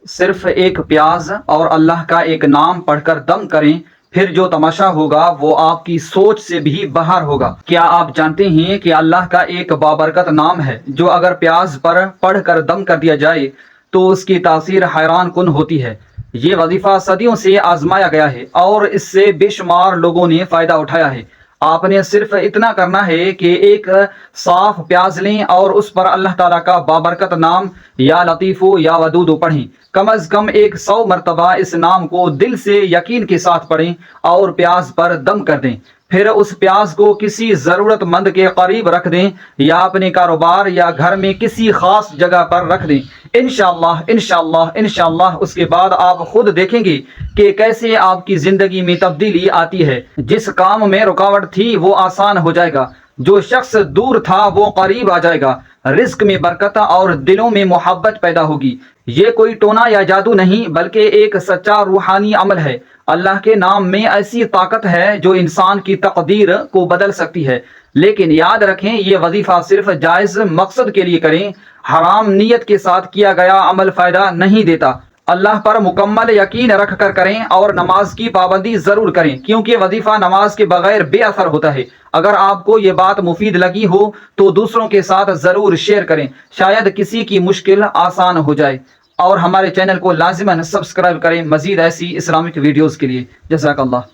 صرف ایک پیاز اور اللہ کا ایک نام پڑھ کر دم کریں، پھر جو تماشا ہوگا وہ آپ کی سوچ سے بھی باہر ہوگا۔ کیا آپ جانتے ہیں کہ اللہ کا ایک بابرکت نام ہے جو اگر پیاز پر پڑھ کر دم کر دیا جائے تو اس کی تاثیر حیران کن ہوتی ہے۔ یہ وظیفہ صدیوں سے آزمایا گیا ہے اور اس سے بے شمار لوگوں نے فائدہ اٹھایا ہے۔ آپ نے صرف اتنا کرنا ہے کہ ایک صاف پیاز لیں اور اس پر اللہ تعالیٰ کا بابرکت نام یا لطیف یا ودود پڑھیں۔ کم از کم 100 مرتبہ اس نام کو دل سے یقین کے ساتھ پڑھیں اور پیاز پر دم کر دیں۔ پھر اس پیاز کو کسی ضرورت مند کے قریب رکھ دیں یا اپنے کاروبار یا گھر میں کسی خاص جگہ پر رکھ دیں۔ انشاءاللہ انشاءاللہ انشاءاللہ اس کے بعد آپ خود دیکھیں گے کہ کیسے آپ کی زندگی میں تبدیلی آتی ہے۔ جس کام میں رکاوٹ تھی وہ آسان ہو جائے گا، جو شخص دور تھا وہ قریب آ جائے گا، رزق میں برکت اور دلوں میں محبت پیدا ہوگی۔ یہ کوئی ٹونا یا جادو نہیں بلکہ ایک سچا روحانی عمل ہے۔ اللہ کے نام میں ایسی طاقت ہے جو انسان کی تقدیر کو بدل سکتی ہے۔ لیکن یاد رکھیں، یہ وظیفہ صرف جائز مقصد کے لیے کریں۔ حرام نیت کے ساتھ کیا گیا عمل فائدہ نہیں دیتا۔ اللہ پر مکمل یقین رکھ کر کریں اور نماز کی پابندی ضرور کریں، کیونکہ وظیفہ نماز کے بغیر بے اثر ہوتا ہے۔ اگر آپ کو یہ بات مفید لگی ہو تو دوسروں کے ساتھ ضرور شیئر کریں، شاید کسی کی مشکل آسان ہو جائے۔ اور ہمارے چینل کو لازماً سبسکرائب کریں مزید ایسی اسلامک ویڈیوز کے لیے۔ جزاک اللہ۔